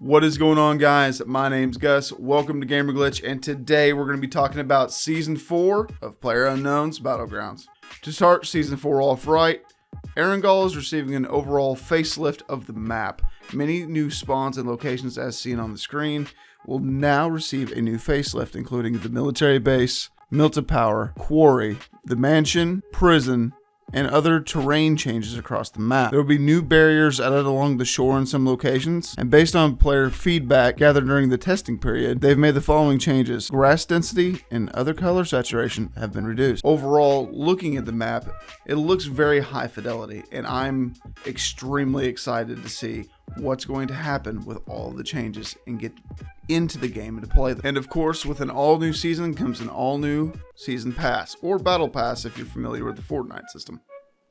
What is going on, guys? My name's Gus. Welcome to Gamer Glitch, and today we're going to be talking about Season 4 of PlayerUnknown's Battlegrounds. To start Season 4 off right, Erangel is receiving an overall facelift of the map. Many new spawns and locations as seen on the screen will now receive a new facelift, including the military base, Milta Power, Quarry, the mansion, prison, and other terrain changes across the map. There will be new barriers added along the shore in some locations, and based on player feedback gathered during the testing period, they've made the following changes. Grass density and other color saturation have been reduced. Overall, looking at the map, it looks very high fidelity, and I'm extremely excited to see what's going to happen with all the changes and get into the game and to play them. And of course, with an all-new season comes an all-new season pass, or battle pass if you're familiar with the Fortnite system.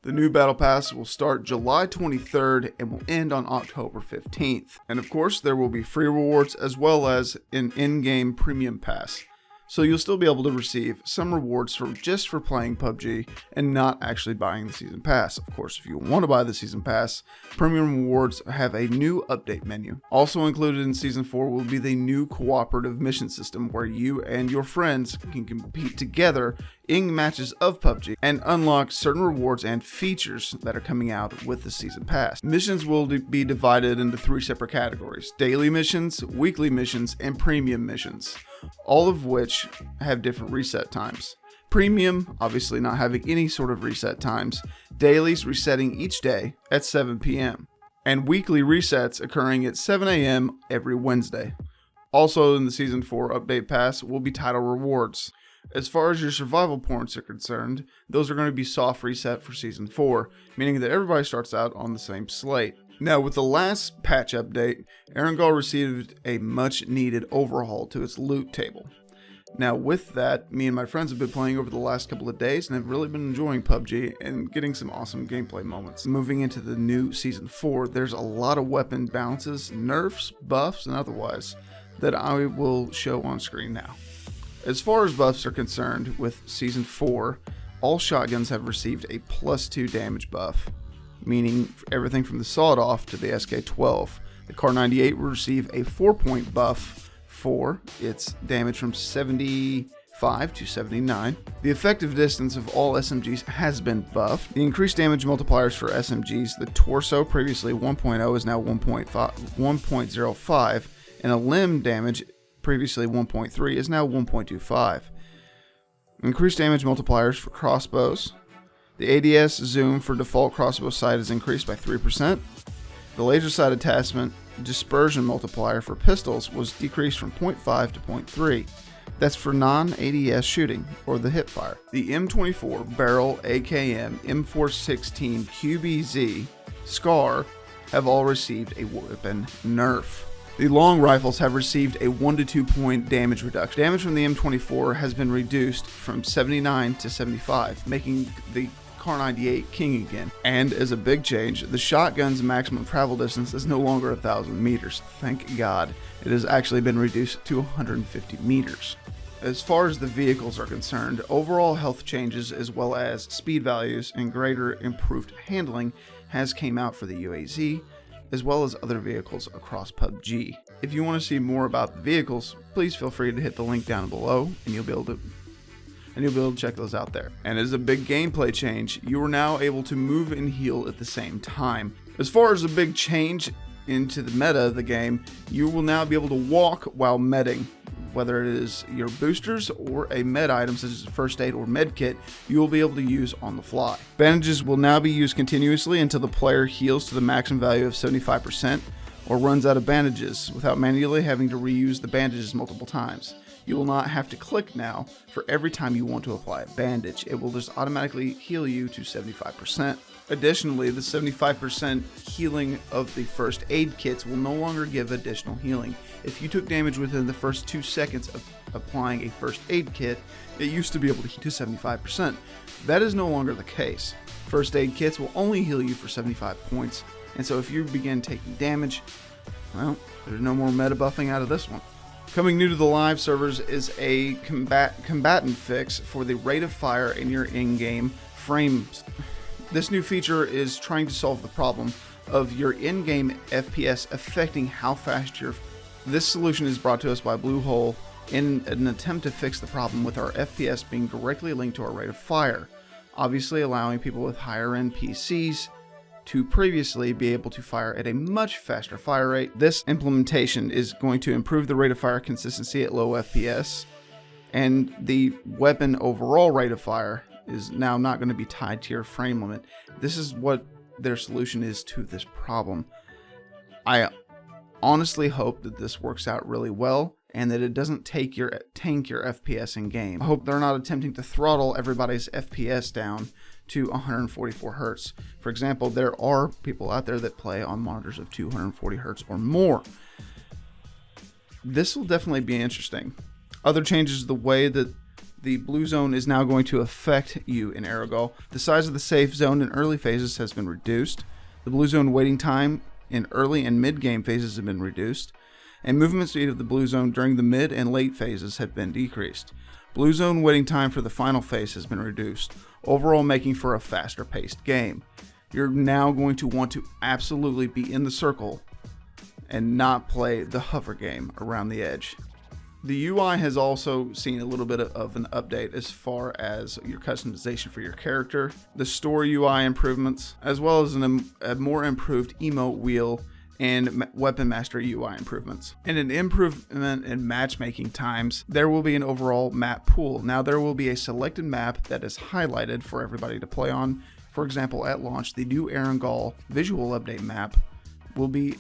The new battle pass will start July 23rd and will end on October 15th. And of course, there will be free rewards as well as an in-game premium pass. So you'll still be able to receive some rewards just for playing PUBG and not actually buying the season pass. Of course, if you want to buy the season pass, premium rewards have a new update menu. Also included in Season 4 will be the new cooperative mission system where you and your friends can compete together in matches of PUBG and unlock certain rewards and features that are coming out with the season pass. Missions will be divided into 3 separate categories: daily missions, weekly missions, and premium missions, all of which have different reset times. Premium, obviously not having any sort of reset times, dailies resetting each day at 7 p.m., and weekly resets occurring at 7 a.m. every Wednesday. Also in the Season 4 update pass will be title rewards. As far as your survival points are concerned, those are going to be soft reset for Season 4, meaning that everybody starts out on the same slate. Now, with the last patch update, Erangel received a much needed overhaul to its loot table. Now, with that, me and my friends have been playing over the last couple of days and have really been enjoying PUBG and getting some awesome gameplay moments. Moving into the new Season 4, there's a lot of weapon bounces, nerfs, buffs, and otherwise that I will show on screen now. As far as buffs are concerned, with Season 4, all shotguns have received a +2 damage buff, meaning everything from the sawed-off to the SK-12. The Kar98 will receive a 4-point buff for its damage from 75 to 79. The effective distance of all SMGs has been buffed. The increased damage multipliers for SMGs, the torso, previously 1.0, is now 1.05, and a limb damage, previously 1.3, is now 1.25. Increased damage multipliers for crossbows. The ADS zoom for default crossbow sight is increased by 3%. The laser sight attachment dispersion multiplier for pistols was decreased from 0.5 to 0.3. That's for non-ADS shooting, or the hip fire. The M24, Barrel, AKM, M416, QBZ, SCAR have all received a weapon nerf. The long rifles have received a 1 to 2 point damage reduction. Damage from the M24 has been reduced from 79 to 75, making the Kar98 king again. And as a big change, the shotgun's maximum travel distance is no longer 1,000 meters. Thank God. It has actually been reduced to 150 meters. As far as the vehicles are concerned, overall health changes as well as speed values and greater improved handling has came out for the UAZ, as well as other vehicles across PUBG. If you want to see more about the vehicles, please feel free to hit the link down below and you'll be able to check those out there. And as a big gameplay change, you are now able to move and heal at the same time. As far as a big change into the meta of the game, you will now be able to walk while medding. Whether it is your boosters or a med item such as a first aid or med kit, you will be able to use on the fly. Bandages will now be used continuously until the player heals to the maximum value of 75% or runs out of bandages without manually having to reuse the bandages multiple times. You will not have to click now for every time you want to apply a bandage. It will just automatically heal you to 75%. Additionally, the 75% healing of the first aid kits will no longer give additional healing. If you took damage within the first 2 seconds of applying a first aid kit, it used to be able to heal to 75%. That is no longer the case. First aid kits will only heal you for 75 points, and so if you begin taking damage, well, there's no more meta buffing out of this one. Coming new to the live servers is a combatant fix for the rate of fire in your in-game frames. This new feature is trying to solve the problem of your in-game FPS affecting how fast you're. This solution is brought to us by Bluehole in an attempt to fix the problem with our FPS being directly linked to our rate of fire, obviously allowing people with higher end PCs to previously be able to fire at a much faster fire rate. This implementation is going to improve the rate of fire consistency at low FPS, and the weapon overall rate of fire is now not going to be tied to your frame limit. This is what their solution is to this problem. I honestly hope that this works out really well and that it doesn't tank your FPS in game. I hope they're not attempting to throttle everybody's FPS down to 144 Hertz. For example, there are people out there that play on monitors of 240 Hertz or more. This will definitely be interesting. Other changes, the way that the blue zone is now going to affect you in Aragol. The size of the safe zone in early phases has been reduced. The blue zone waiting time in early and mid-game phases have been reduced. And movement speed of the blue zone during the mid and late phases have been decreased. Blue zone waiting time for the final phase has been reduced, overall making for a faster paced game. You're now going to want to absolutely be in the circle and not play the hover game around the edge. The UI has also seen a little bit of an update as far as your customization for your character, the store UI improvements, as well as a more improved emote wheel and weapon master UI improvements. And an improvement in matchmaking times, there will be an overall map pool. Now there will be a selected map that is highlighted for everybody to play on. For example, at launch, the new Aragol visual update map will be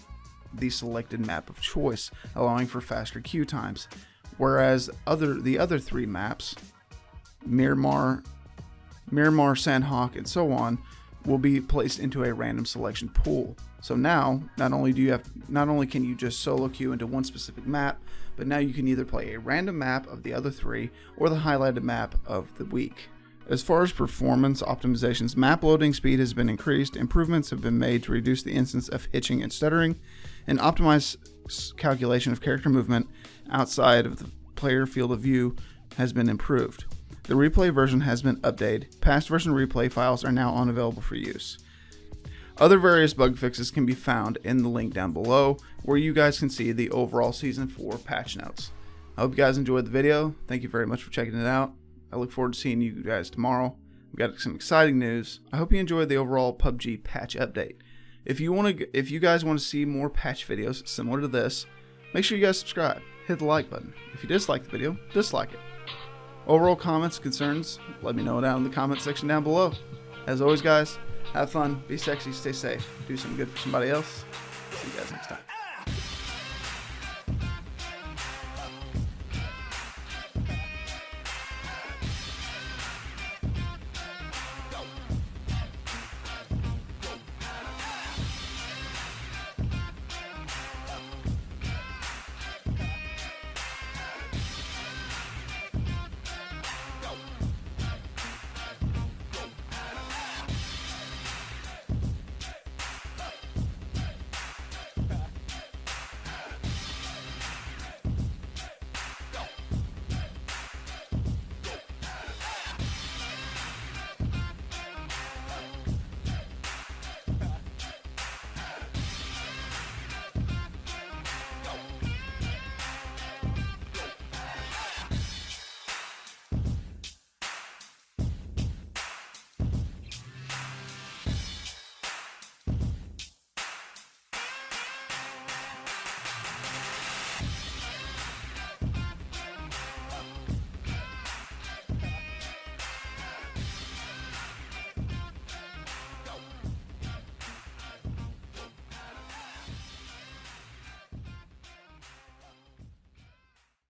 the selected map of choice, allowing for faster queue times. Whereas the other three maps, Miramar, Sandhawk, and so on, will be placed into a random selection pool. So now, not only can you just solo queue into one specific map, but now you can either play a random map of the other three or the highlighted map of the week. As far as performance optimizations, map loading speed has been increased, improvements have been made to reduce the instance of hitching and stuttering, and optimized calculation of character movement outside of the player field of view has been improved. The replay version has been updated. Past version replay files are now unavailable for use. Other various bug fixes can be found in the link down below, where you guys can see the overall Season 4 patch notes. I hope you guys enjoyed the video. Thank you very much for checking it out. I look forward to seeing you guys tomorrow. We've got some exciting news. I hope you enjoyed the overall PUBG patch update. If you guys want to see more patch videos similar to this, make sure you guys subscribe. Hit the like button. If you dislike the video, dislike it. Overall comments, concerns, let me know down in the comment section down below. As always, guys, have fun, be sexy, stay safe, do something good for somebody else. See you guys next time.